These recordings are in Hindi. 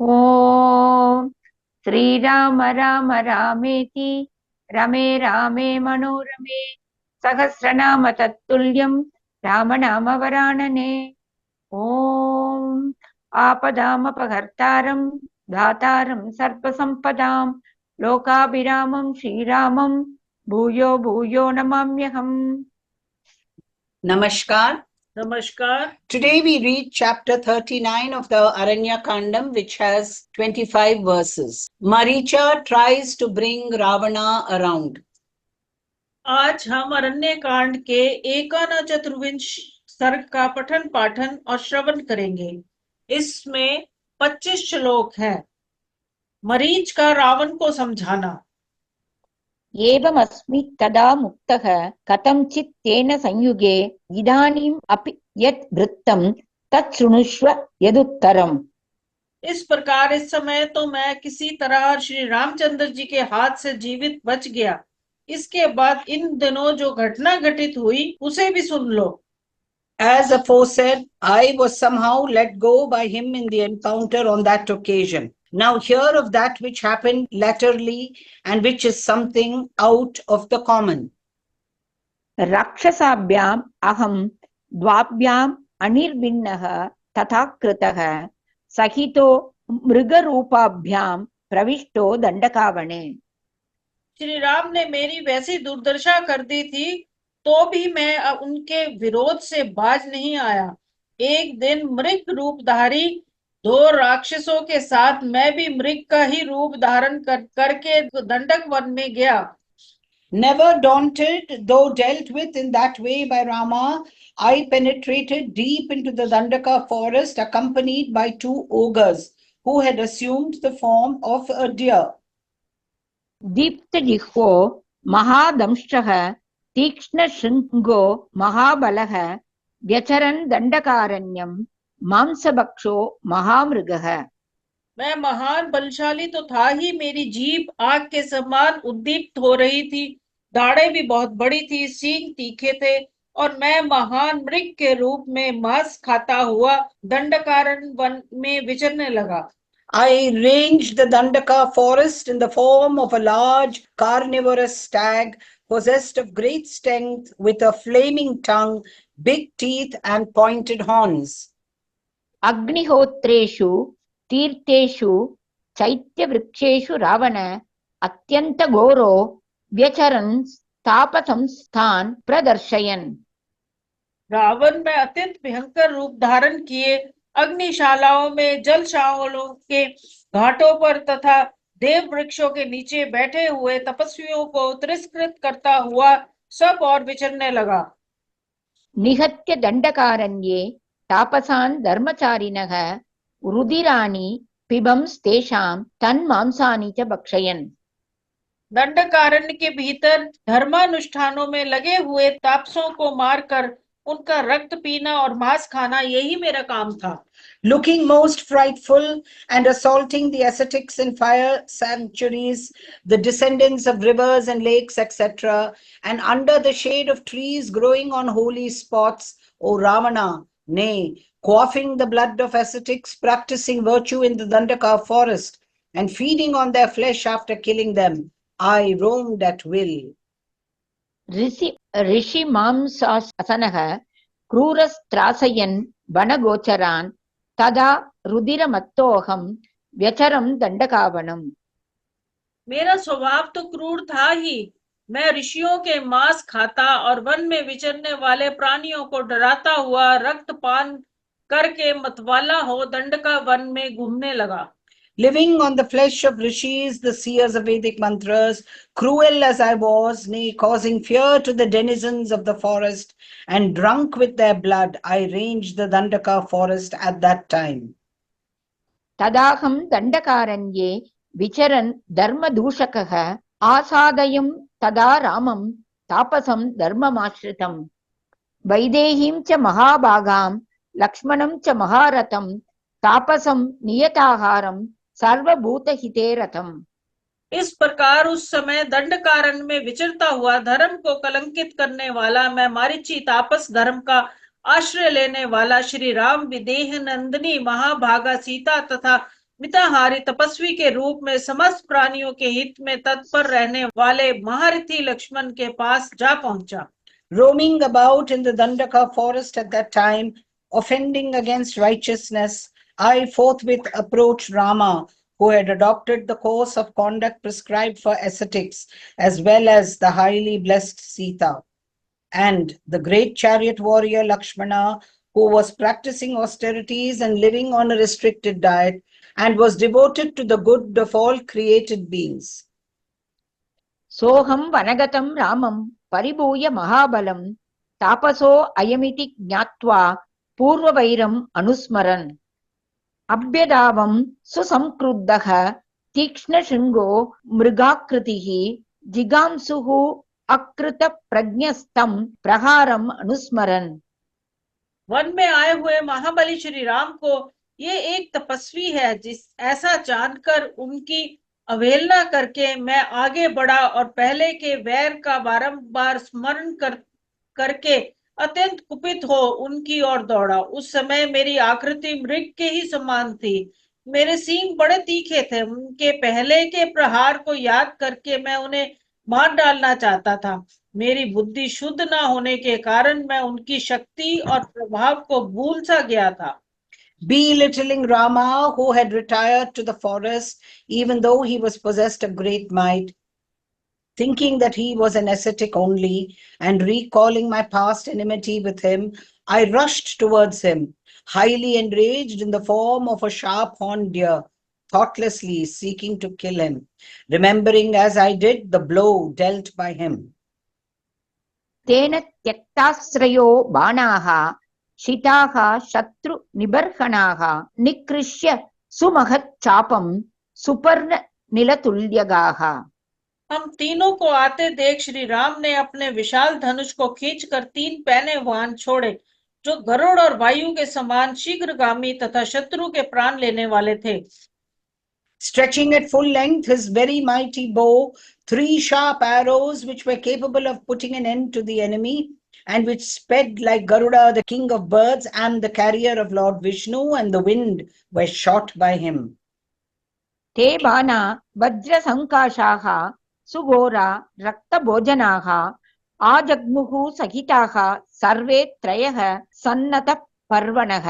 ओम श्रीराम राम रामेति रमे रामे मनोरमे सहस्रनाम तत्तुल्यं रामनाम वरानने। ओम आपदामपहर्तारं धातारं सर्पसम्पदां लोकाभिरामं श्रीरामं भूयो भूयो नमाम्यहम्। Namaskar. Namaskar. Today we read chapter 39 of the Aranyakandam, which has 25 verses. Maricha tries to bring Ravana around. आज हम अरण्य कांड के एकाना चतुर्विंश सर्ग का पठन पाठन और श्रवण करेंगे। इसमें 25 श्लोक हैं। मरीच का रावण को समझाना। एवमस्मि तदा मुक्तः कथंचित् तेन संयुगे इदानीम् अपि यत् वृत्तं तत् शृणुष्व यदुत्तरम्। इस प्रकार इस समय तो मैं किसी तरह श्री रामचंद्र जी के हाथ से जीवित बच गया। इसके बाद इन दिनों जो घटना घटित हुई उसे भी सुन लो। As aforesaid, I was somehow let go by him in the encounter on that occasion. Now hear of that which happened latterly and which is something out of the common. राक्षसाभ्याम् अहं द्वाभ्याम् अनिर्भिन्नः तथा कृतः सहितो मृगरूपाभ्याम् प्रविष्टो दंडकावने। श्री राम ने मेरी वैसी दुर्दशा कर दी थी तो भी मैं उनके विरोध से बाज नहीं आया। एक दिन मृग रूपधारी दो राक्षसों के साथ मैं भी मृग का ही रूप धारण करके दंडक वन में गया। Never daunted, though dealt with in that way by Rama, I penetrated deep into the Dandaka forest accompanied by two ogres who had assumed the form of a deer. दीप्तजिह्वो महादंष्ट्रः तीक्ष्णशृङ्गो महाबलः व्यचरन् दण्डकारण्यं मांसभक्षो महामृगः। मैं महान बलशाली तो था ही, मेरी जीभ आग के समान उद्दीप्त हो रही थी, दाढ़ें भी बहुत बड़ी थी, सींग तीखे थे और मैं महान मृग के रूप में मांस खाता हुआ दंडकारण्य वन में विचरने लगा। I ranged the Dandaka forest in the form of a large carnivorous stag possessed of great strength with a flaming tongue, big teeth and pointed horns. अग्निहोत्रेषु तीर्थेषु चैत्यवृक्षेषु Ravan अत्यन्तघोरो व्यचरन् तापसंस्थान् प्रदर्शयन्। Ravan में अत्यंत भयंकर रूप धारण किए अग्निशालाओं में, जलशालाओं के घाटों पर तथा देव वृक्षों के नीचे बैठे हुए तपस्वियों को तिरस्कृत करता हुआ सब और विचरने लगा। निहत्य दंडकारण्ये तापसान् धर्मचारिणः रुधिराणि पिबंस्तेषां तन्मांसानि च भक्षयन्। दंडकारण्य के भीतर धर्मानुष्ठानों में लगे हुए तापसों को मारकर उनका रक्त पीना और मांस खाना, यही मेरा काम था। Looking most frightful and assaulting the ascetics in fire sanctuaries, the descendants of rivers and lakes, etc., and under the shade of trees growing on holy spots, O Ravana, nay, quaffing the blood of ascetics, practicing virtue in the Dandaka forest, and feeding on their flesh after killing them, I roamed at will. ऋषि मांसासनः क्रूरस्त्रासयन् वनगोचरान् तदा रुधिरमत्तोऽहं व्यचरं दंडकावनम्। मेरा स्वभाव तो क्रूर था ही, मैं ऋषियों के मांस खाता और वन में विचरने वाले प्राणियों को डराता हुआ रक्तपान करके मतवाला हो दंडका वन में घूमने लगा। Living on the flesh of rishis, the seers of Vedic mantras, cruel as I was, nay, causing fear to the denizens of the forest, and drunk with their blood, I ranged the Dandaka forest at that time. तदाहं दंडकारण्ये विचरन् धर्मदूषकः आसादयं तदा रामं तापसं धर्ममाश्रितं वैदेहीं च महाभागां लक्ष्मणं च महारथं तापसं नियताहारं सर्वभूतहिते रथम्। इस प्रकार उस समय दंडकारण्य में विचरता हुआ धर्म को कलंकित करने वाला मैं मारीची तापस धर्म का आश्रय लेने वाला श्री राम, विदेह नंदिनी महाभागा सीता तथा मिताहारी तपस्वी के रूप में समस्त प्राणियों के हित में तत्पर रहने वाले महारथी लक्ष्मण के पास जा पहुंचा। Roaming about in the Dandaka forest at that time, offending against righteousness, I forthwith approached Rama, who had adopted the course of conduct prescribed for ascetics, as well as the highly blessed Sita, and the great chariot warrior Lakshmana, who was practicing austerities and living on a restricted diet, and was devoted to the good of all created beings. सोऽहं वनगतं रामं परिभूय महाबलं तापसो अयमिति ज्ञात्वा पूर्ववैरम् अनुस्मरन् अभ्यदावं सुसंक्रुद्धः तीक्ष्णशृङ्गो मृगाकृतिः जिगांसुः अकृतप्रज्ञस्तं प्रहारम् अनुस्मरन्। वन में आए हुए महाबली श्री राम को ये एक तपस्वी है जिस ऐसा जानकर उनकी अवहेलना करके मैं आगे बढ़ा और पहले के वैर का बारंबार स्मरण करके अत्यंत कुपित हो उनकी ओर दौड़ा। उस समय मेरी आकृति मृग के ही समान थी, मेरे सींग बड़े तीखे थे। उनके पहले के प्रहार को याद करके मैं उन्हें मार डालना चाहता था। मेरी बुद्धि शुद्ध ना होने के कारण मैं उनकी शक्ति और प्रभाव को भूल सा गया था। Belittling Rama, who had retired to the forest, even though he was possessed of great might, thinking that he was an ascetic only, and recalling my past enmity with him, I rushed towards him, highly enraged in the form of a sharp-horned deer, thoughtlessly seeking to kill him, remembering as I did the blow dealt by him. तेन त्यक्ताश्रयो बाणाः शिताः शत्रु निबर्हणाः निकृष्य सुमहत् चापं सुपर्ण निलतुल्यगाः। हम तीनों को आते देख श्री राम ने अपने विशाल धनुष को खींचकर 3 पैने वाहन छोड़े जो गरुड़ और वायु के समान शीघ्रगामी तथा शत्रु के प्राण लेने वाले थे। Stretching at full length his very mighty bow, 3 sharp arrows which were capable of putting an end to the enemy, and which sped like Garuda, the king of birds, and the carrier of Lord Vishnu, and the wind were shot by him. ते बाणा वज्रसङ्काशाः सुघोरा रक्तभोजनाः आजग्मुः सहिताः सर्वे त्रयः सन्नतपर्वणः।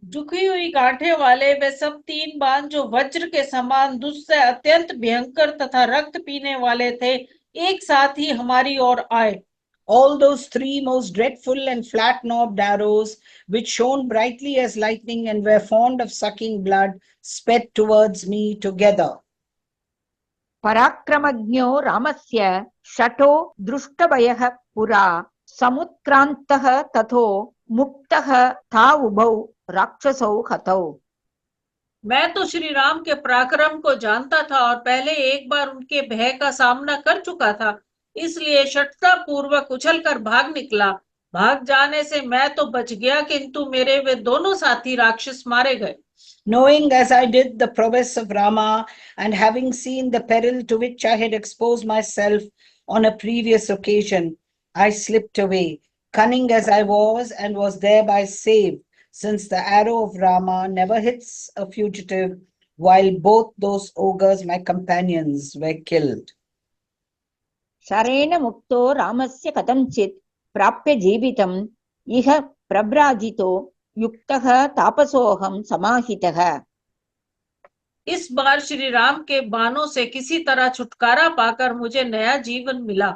झुकी हुई गांठे वाले वे सब 3 बाण जो वज्र के समान दुष्ट अत्यंत भयंकर तथा रक्त पीने वाले थे, एक साथ ही हमारी ओर आए। All those 3 most dreadful and flat-knobbed arrows, which shone brightly as lightning and were fond of sucking blood, sped towards me together. पराक्रमज्ञो रामस्य शठो दृष्टभयः पुरा समुत्क्रान्तः तथो मुक्तः था उभौ राक्षसौ हतौ। मैं तो श्री राम के पराक्रम को जानता था और पहले एक बार उनके भय का सामना कर चुका था, इसलिए शठता पूर्वक उछलकर भाग निकला। भाग जाने से मैं तो बच गया, किंतु मेरे वे दोनों साथी राक्षस मारे गए। Knowing as I did the prowess of Rama, and having seen the peril to which I had exposed myself on a previous occasion, I slipped away, cunning as I was, and was thereby saved, since the arrow of Rama never hits a fugitive, while both those ogres, my companions, were killed. शरेण मुक्तो रामस्य कथंचित् प्राप्य जीवितम् इह प्रव्राजितो युक्तः तापसोऽहं समाहितः। इस बार श्री राम के बाणों से किसी तरह छुटकारा पाकर मुझे नया जीवन मिला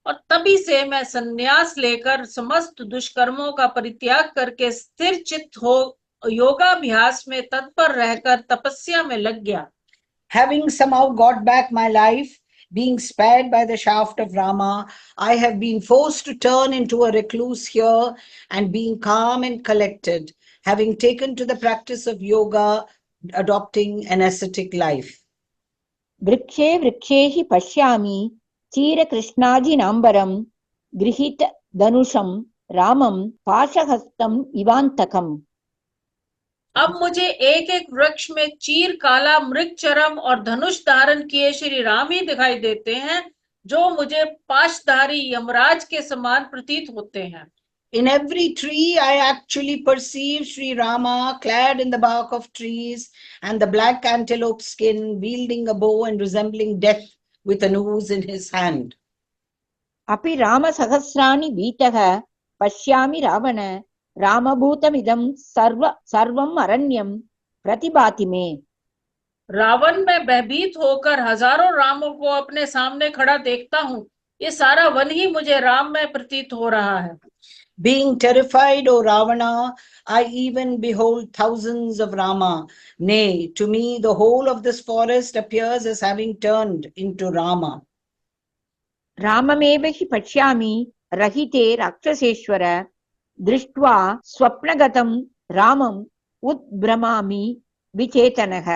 और तभी से मैं संन्यास लेकर समस्त दुष्कर्मों का परित्याग करके स्थिर चित्त हो योगाभ्यास में तत्पर रहकर तपस्या में लग गया। Having somehow got back my life, being spared by the shaft of Rama, I have been forced to turn into a recluse here, and being calm and collected, having taken to the practice of yoga, adopting an ascetic life. वृक्षे वृक्षे हि पश्यामि चीरकृष्णाजिनाम्बरं गृहीत धनुषं रामं पाशहस्तम् इवान्तकम्। अब मुझे एक एक वृक्ष में चीर काला मृग चरम और धनुष धारण किए श्री राम ही दिखाई देते हैं, जो मुझे पाशधारी यमराज के समान प्रतीत होते हैं। In every tree, I actually perceive Sri Rama clad in the bark of trees and the black antelope skin, wielding a bow and resembling death with a noose in his hand. अपि रामसहस्राणि वीतः पश्यामि रावण रामभूतमिदं सर्वम् अरण्यं प्रतिभाति मे। रावण में भयभीत होकर हजारों रामों को अपने सामने खड़ा देखता हूँ। ये सारा वन ही मुझे राम में प्रतीत हो रहा है। Being terrified, O Ravana, I even behold thousands of Rama. Nay, to me the whole of this forest appears as having turned into Rama. राममेव हि पश्यामि रहिते राक्षसेश्वर दृष्ट्वा स्वप्नगतं रामम् उद्भ्रमामि विचेतनः।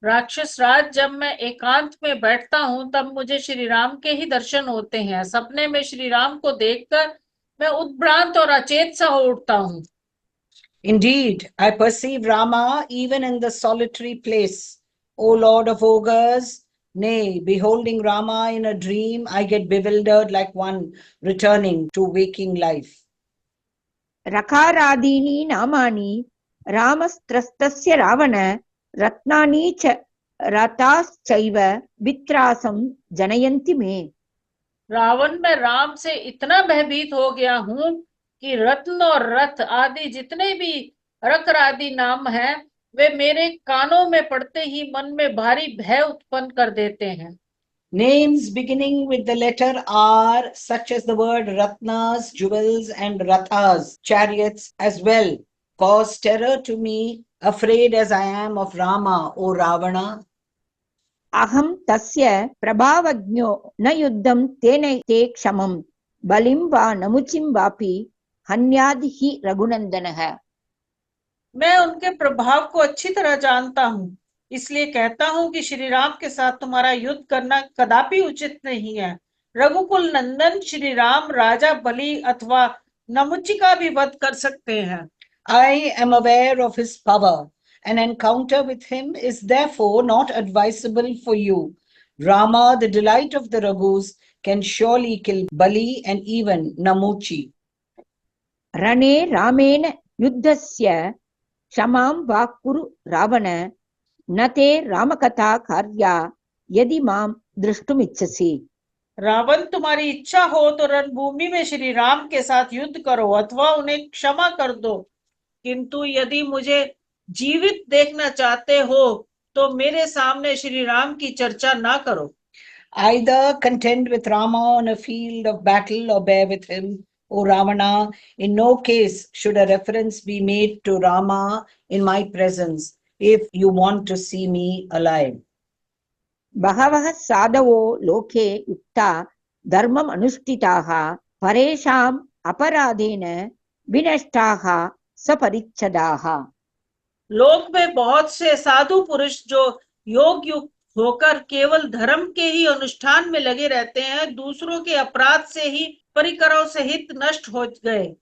राक्षस राज, जब मैं एकांत में बैठता हूँ तब मुझे श्री राम के ही दर्शन होते हैं। सपने में श्री राम को देखकर मैं उद्भ्रांत और अचेत सा हो उठता हूँ। Indeed, I perceive Rama even in the solitary place. O Lord of ogres, nay, beholding Rama in a dream, I get bewildered like one returning to waking life. रकारादीनि नामानि रामस्त्रस्तस्य रावण रत्नानि च रताश्चैव वित्रासं जनयन्ति मे। रावण में राम से इतना भयभीत हो गया हूँ कि रत्न और रथ आदि जितने भी रकरादि नाम हैं, वे मेरे कानों में पड़ते ही मन में भारी भय उत्पन्न कर देते हैं। Names beginning with the letter R, such as the word Ratnas, jewels, and Rathas, chariots as well, cause terror to me, afraid as I am of Rama, O Ravana. अहं तस्य प्रभावज्ञो न युद्धं तेन ते क्षमं बलिं वा नमुचिं वापि हन्यादि हि रघुनंदनः। मैं उनके प्रभाव को अच्छी तरह जानता हूँ, इसलिए कहता हूँ कि श्री राम के साथ तुम्हारा युद्ध करना कदापि उचित नहीं है। रघुकुल नंदन श्री राम राजा बलि अथवा नमुची का भी वध कर सकते हैं। I am aware of his power. An encounter with him is therefore not advisable for you. Rama, the delight of the Raghus, can surely kill Bali and even Namuchi. रणे रामेण युद्धस्य क्षमां वा कुरु रावण न ते रामकथा कार्या यदि मां द्रष्टुमिच्छसि। रावण, तुम्हारी इच्छा हो तो रणभूमि में श्री राम के साथ युद्ध करो अथवा उन्हें क्षमा कर दो, किंतु यदि मुझे जीवित देखना चाहते हो तो मेरे सामने श्री राम की चर्चा ना करो। Either contend with Rama on a field of battle or bear with him, O Ravana. In no case should a reference be made to Rama in my presence if you want to see me alive. बहवः साधवो लोके युक्ता धर्मम् अनुष्ठिताः परेषाम् अपराधेन विनष्टाः सपरिच्छदाः। लोक में बहुत से साधु पुरुष जो योग युक्त होकर केवल धर्म के ही अनुष्ठान में लगे रहते हैं, दूसरों के अपराध से ही परिकरों सहित नष्ट हो गए।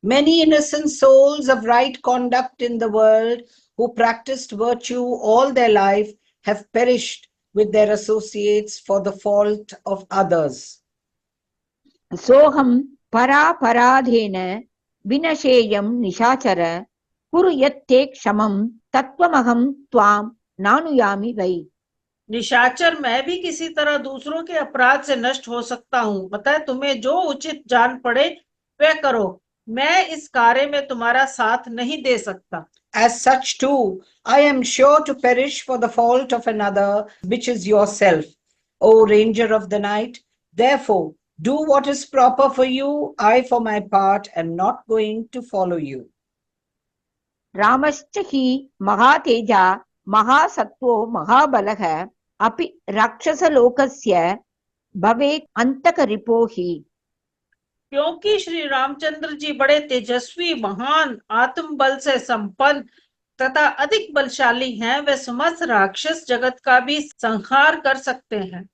Many innocent souls of right conduct in the world who practiced virtue all their life have perished with their associates for the fault of others. सोऽहं परापराधेन विनशेयं निशाचर कुरु यत्ते क्षमं तत्त्वमहं त्वां नानुयामि वै। निशाचर, मैं भी किसी तरह दूसरों के अपराध से नष्ट हो सकता हूँ, अतः तुम्हें जो उचित जान पड़े वह करो। मैं इस कार्य में तुम्हारा साथ नहीं दे सकता। As such too, I am sure to perish for the fault of another, which is yourself, O Ranger of the Night. Therefore, do what is proper for you. I, for my part, am not going to follow you. रामश्च हि महातेजा महासत्त्वो महाबलः अपि राक्षसलोकस्य भवेत् अन्तकरिपो हि। क्योंकि श्री रामचंद्र जी बड़े तेजस्वी, महान, आत्म बल से संपन्न तथा अधिक बलशाली हैं, वे समस्त राक्षस जगत का भी संहार कर सकते हैं।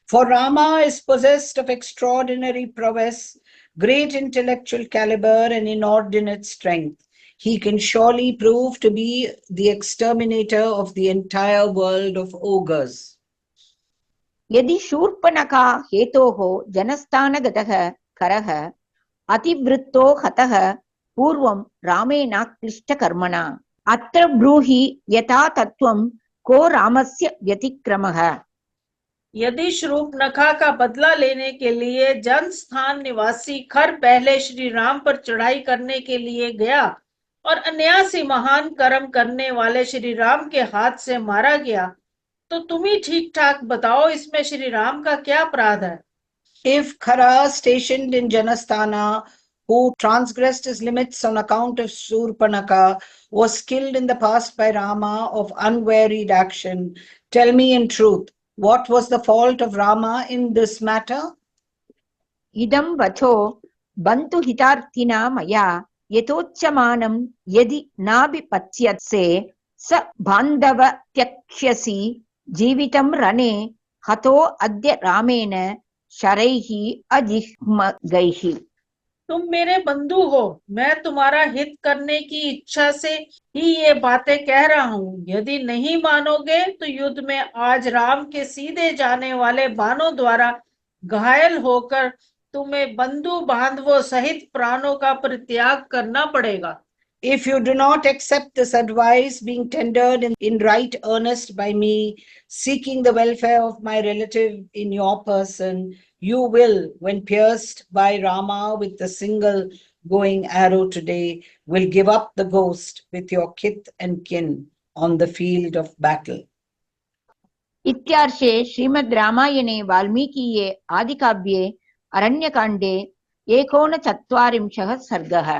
For Rama is possessed of extraordinary prowess, great intellectual caliber, and inordinate strength. He can surely prove to be the exterminator of the entire world of ogres. यदि शूर्पणखा हेतोः जनस्थानगतः करः अतिवृत्तो हतः पूर्वं रामेणाक्लिष्टकर्मणा अत्र ब्रूहि यथा तत्त्वं को रामस्य व्यतिक्रमः। यदि शूर्पणखा का बदला लेने के लिए जनस्थान निवासी खर पहले श्री राम पर चढ़ाई करने के लिए गया और अनायासी महान कर्म करने वाले श्री राम के हाथ से मारा गया, तो तुम ही ठीक ठाक बताओ इसमें श्री राम का क्या अपराध है? If Khara stationed in Janasthana, who transgressed his limits on account of Surpanaka, was killed in the past by Rama of unwearied action, tell me in truth, what was the fault of Rama in this matter? इदं वचो बन्तु हितार्थिना मया यतोच्यमानं यदि नाभिपत्स्यसे स बान्धव त्यक्ष्यसि जीवितं रणे हतो अद्य रामेण शरैः अजिह्मगैः। तुम मेरे बंधु हो, मैं तुम्हारा हित करने की इच्छा से ही ये बातें कह रहा हूँ। यदि नहीं मानोगे तो युद्ध में आज राम के सीधे जाने वाले बाणों द्वारा घायल होकर तुम्हें बंधु बांधवों सहित प्राणों का परित्याग करना पड़ेगा। If you do not accept this advice being tendered in right earnest by me, seeking the welfare of my relative in your person, you will, when pierced by Rama with the single going arrow today, will give up the ghost with your kith and kin on the field of battle. इत्यार्षे श्रीमद् रामायणे वाल्मीकीये आदिकाव्ये अरण्यकाण्डे 39 सर्गः।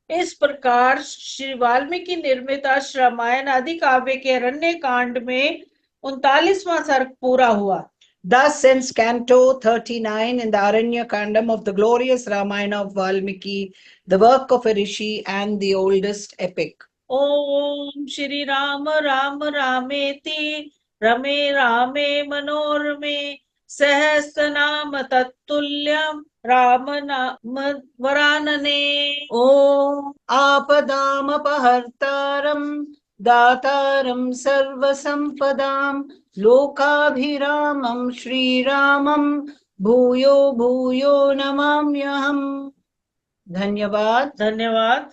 इस प्रकार श्री वाल्मीकि निर्मित रामायण आदि काव्य के अरण्य कांड में 39वां सर्ग पूरा हुआ। Thus ends Canto 39 in the Aranya Kandam of the glorious Ramayana of Valmiki, the work of a rishi and the oldest epic. ओम श्री राम राम रामेति रमे रामे मनोरमे सहस्रनाम तत्तुल्यम राम नाम वरानने। Om Apadam Apahartaram Dataram Sarvasampadam Lokabhiramam Shri Ramam Bhuyo Bhuyo Namamyaham. Dhanyavad. धन्यवाद।